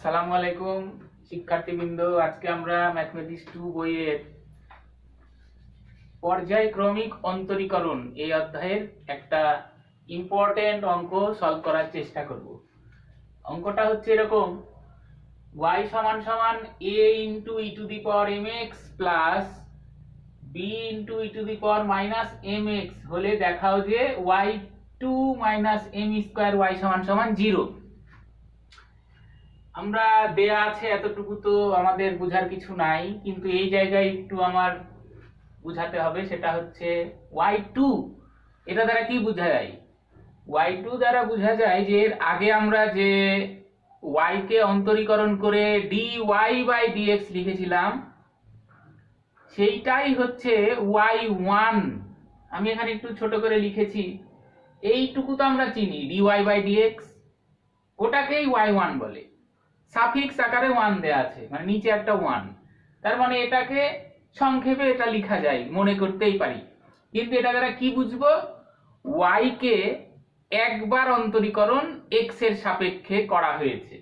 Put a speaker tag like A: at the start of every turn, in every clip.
A: আসসালামু আলাইকুম শিক্ষার্থীবৃন্দ। আজকে আমরা ম্যাথমেটিক্স 2 বইয়ের পর্যায়ক্রমিক অন্তরীকরণ এই অধ্যায়ের একটা ইম্পর্টেন্ট অঙ্ক সলভ করার চেষ্টা করব। অঙ্কটা হচ্ছে এরকম, y সমান সমান a into E to the power mx plus b into E to the power minus mx হলে দেখাও যে y2 minus m square y সমান সমান 0। আমরা দেয়া আছে এতটুকু তো আমাদের বোঝার কিছু নাই, কিন্তু এই জায়গায় একটু আমার বুঝাতে হবে। সেটা হচ্ছে y2, এটা দ্বারা কি বোঝা যায়? y2 দ্বারা বোঝা যায় যে এর আগে আমরা যে y কে অন্তরীকরণ করে dy বাই dx লিখেছিলাম সেইটাই হচ্ছে y1। আমি এখানে একটু ছোট করে লিখেছি, এইটুকু তো আমরা চিনি dy বাই dx, ওটাকেই y1 বলে। সাফিক্স আকারে 1 দেয়া আছে, মানে নিচে একটা 1, তার মানে এটাকে সংক্ষেপে এটা লেখা যায়, মনে করতেই পারি। কিন্তু এটা দ্বারা কি বুঝবো? y কে একবার অন্তরীকরণ x এর সাপেক্ষে করা হয়েছে।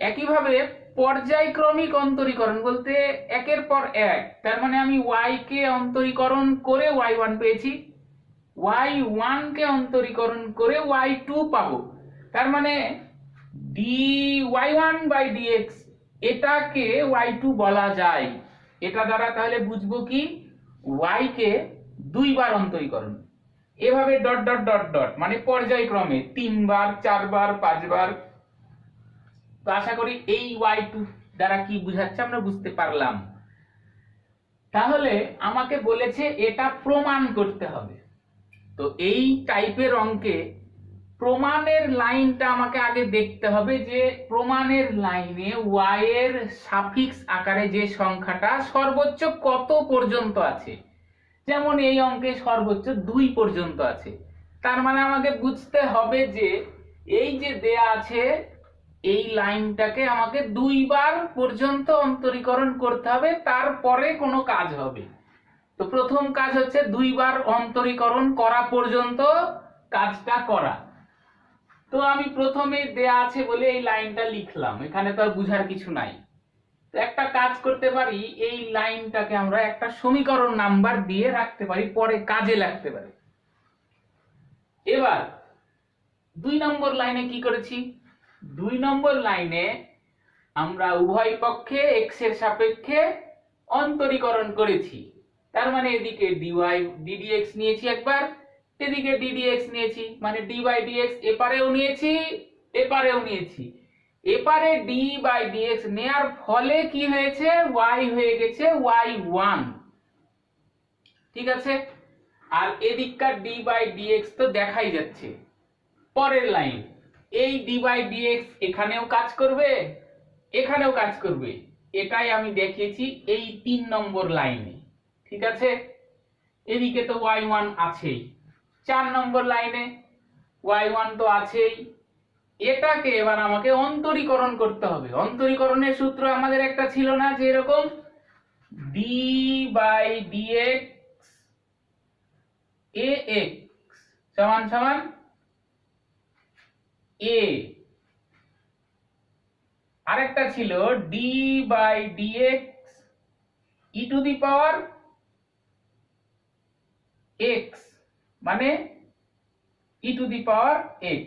A: একইভাবে পর্যায়ক্রমিক অন্তরীকরণ বলতে একের পর এক, তার মানে আমি y কে অন্তরীকরণ করে y1 পেয়েছি, y1 কে অন্তরীকরণ করে y2 পাবো। তার মানে dy1 বাই dx এটাকে y2 বলা যায়। এটা দ্বারা তাহলে বুঝবো কি, y কে দুইবার অন্তরীকরণ, এভাবে ডট ডট ডট ডট মানে পর্যায়ক্রমে 3 বার 4 বার 5 বার। তো আশা করি এই y2 দ্বারা কি বুঝাচ্ছে আমরা বুঝতে পারলাম। তাহলে আমাকে বলেছে এটা প্রমাণ করতে হবে। তো এই টাইপের অঙ্কে প্রমাণের লাইনটা আমাকে আগে দেখতে হবে যে প্রমাণের লাইনে y এর সাফিক্স আকারে যে সংখ্যাটা সর্বোচ্চ কত পর্যন্ত আছে। যেমন এই অঙ্কে সর্বোচ্চ 2 পর্যন্ত আছে, তার মানে আমাকে বুঝতে হবে যে এই যে দেয়া আছে এই লাইনটাকে আমাকে 2 বার পর্যন্ত অন্তরীকরণ করতে হবে, তারপরে কোনো কাজ হবে। তো প্রথম কাজ হচ্ছে 2 বার অন্তরীকরণ করা পর্যন্ত কাজটা করা। তো আমি প্রথমে দেয়া আছে বলে এই লাইনটা লিখলাম, এখানে তো আর বুঝার কিছু নাই। তো একটা কাজ করতে পারি, এই লাইনটাকে আমরা একটা সমীকরণ নাম্বার দিয়ে রাখতে পারি, পরে কাজে লাগতে পারে। এবার 2 নম্বর লাইনে কি করেছি? 2 নম্বর লাইনে আমরা উভয় পক্ষে x এর সাপেক্ষে অন্তরীকরণ করেছি। তার মানে এদিকে dy ddx নিয়েছি একবার, এদিকে ddx নিয়েছি, মানে d বাই dx এপারেও নিয়েছি এপারেও নিয়েছি। এপারে d বাই dx নেয়ার ফলে কি হয়েছে? y হয়ে গেছে y1। ঠিক আছে, আর এদিককার d বাই dx তো দেখাই যাচ্ছে। পরের লাইন, এই d বাই dx এখানেও কাজ করবে এখানেও কাজ করবে, এটাই আমি দেখিয়েছি এই 3 নম্বর লাইনে। ঠিক আছে, এদিকে তো y1 আছেই। 4 নম্বর লাইনে y1 তো আছেই, এটাকে এবার আমাকে অন্তরীকরণ করতে হবে। অন্তরীকরণের সূত্র আমাদের একটা ছিল না, যে এরকম d বাই dx ax সমান সমান a, আরেকটা ছিল d by dx e to the power x মানে ই টু দি পাওয়ার x।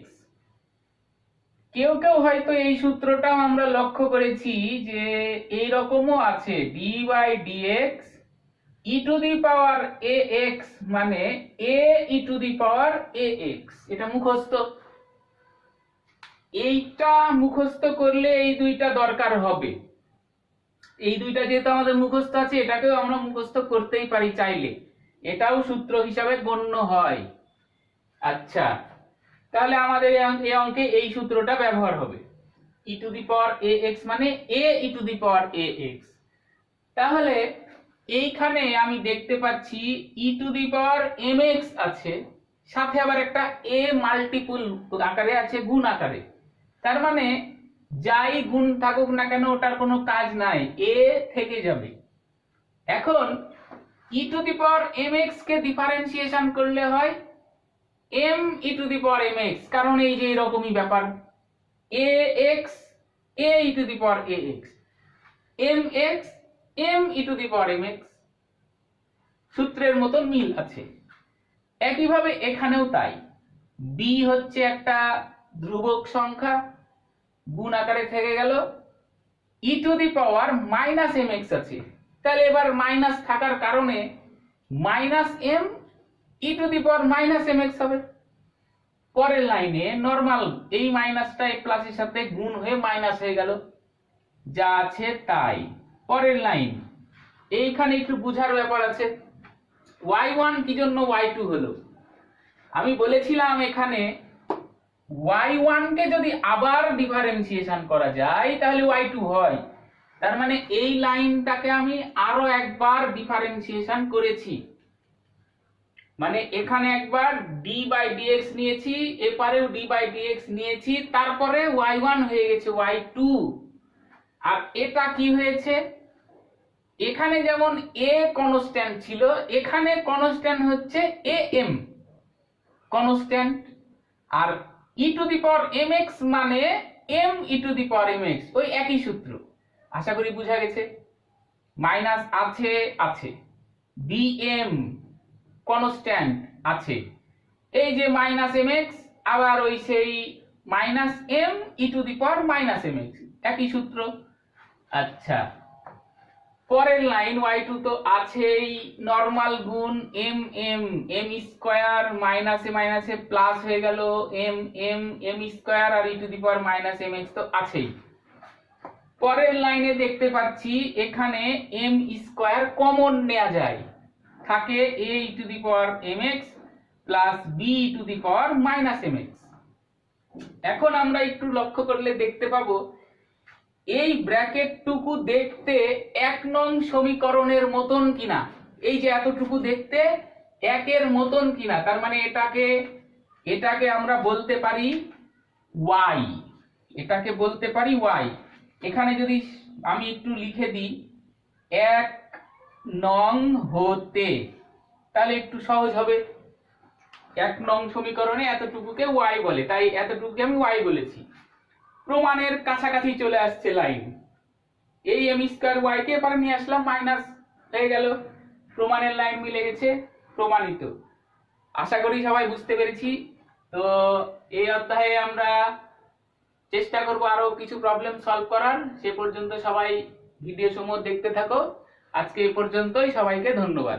A: কেউ কেউ হয়তো এই সূত্রটাও আমরা লক্ষ্য করেছি যে এই রকমও আছে, d by dx e to the power ax মানে a e to the power ax। এটা মুখস্থ, এইটা মুখস্থ করলে এই দুইটা দরকার হবে। এই দুইটা যেহেতু আমাদের মুখস্থ আছে, এটাকেও আমরা মুখস্থ করতেই পারি চাইলে, এটাও সূত্র হিসাবে গণ্য হয়। আচ্ছা, তাহলে আমাদের এই অঙ্কে এই সূত্রটা ব্যবহার হবে, ই টু দি পাওয়ার ax মানে a e to the power ax। তাহলে এইখানে আমি দেখতে পাচ্ছি ই টু দি পাওয়ার mx আছে, সাথে আবার একটা a মাল্টিপল আকারে আছে, গুণ আকারে। তার মানে যাই গুণ থাকুক না কেন ওটার কোনো কাজ নাই, a থেকে যাবে। এখন E to the power mx কে ডিফারেন্সিয়েশন করলে হয় m E to the power mx, কারণ এই যে এরকমই ব্যাপার, ax A E to the power A X, M X M E to the power M X, সূত্রের মতন মিল আছে। একইভাবে এখানেও তাই, বি হচ্ছে একটা ধ্রুবক সংখ্যা, গুণ আকারে থেকে গেল, E to the power minus M X আছে, তাহলে এবার মাইনাস থাকার কারণে minus M E to the power minus M X হবে। পরের লাইনে নরমাল এই মাইনাসটা এই প্লাসের সাথে গুণ হয়ে মাইনাস হয়ে গেল, যা আছে তাই। পরের লাইন, এইখানে একটু বুঝার ব্যাপার আছে। y1 কি জন্য y2 হলো? আমি বলেছিলাম এখানে y1 কে যদি আবার ডিফারেন্সিয়েশন করা যায় তাহলে y2 হয়। তার মানে এই লাইনটাকে আমি আরো একবার ডিফারেন্সিয়েশন করেছি, মানে এখানে একবার d বাই dx নিয়েছি, এপারেও d বাই dx নিয়েছি, তারপরে y1 হয়ে গেছে y2। আর এটা কি হয়েছে, এখানে যেমন a কনস্ট্যান্ট ছিল, এখানে কনস্ট্যান্ট হচ্ছে am কনস্ট্যান্ট, আর e to the power mx মানে m E to the power mx, ওই একই সূত্র। আশা করি বোঝা গেছে। মাইনাস আছে আছে, bm কনস্ট্যান্ট আছে, এই যে মাইনাস mx আবার ওই সেই minus m E to the power minus mx, একই সূত্র। আচ্ছা, পরের লাইন y2 তো আছেই, নরমাল গুণ m m m স্কয়ার মাইনাসে মাইনাসে প্লাস হয়ে গেল m m m স্কয়ার, আর e to the power minus mx তো আছেই। পরের লাইনে দেখতে পাচ্ছি এখানে m স্কয়ার কমন নেওয়া যায়, থাকে a e to the power mx plus b E to the power minus mx। এখন আমরা একটু লক্ষ্য করলে দেখতে পাবো এই ব্র্যাকেটটুকু দেখতে 1 নং সমীকরণের মতন কিনা, এই যে এতটুকু দেখতে 1 এর মতন কিনা, তার মানে এটাকে আমরা বলতে পারি y, এটাকে বলতে পারি y। এখানে যদি আমি একটু লিখে দিই 1 নং হতে, তাহলে একটু সহজ হবে। 1 নং সমীকরণে এতটুকুকে y বলে, তাই এতটুকুকে আমি y বলেছি। প্রমাণের কাছাকাছি চলে আসছে লাইন, এই m স্কয়ার y কে এবারে নিয়ে আসলাম, মাইনাস হয়ে গেল, প্রমাণের লাইন মিলে গেছে, প্রমাণিত। আশা করি সবাই বুঝতে পেরেছি। তো এই অধ্যায়ে আমরা চেষ্টা করব আরো কিছু প্রবলেম সলভ করার, সে পর্যন্ত সবাই ভিডিও সমূহ দেখতে থাকো। আজকে এই পর্যন্তই, সবাইকে ধন্যবাদ।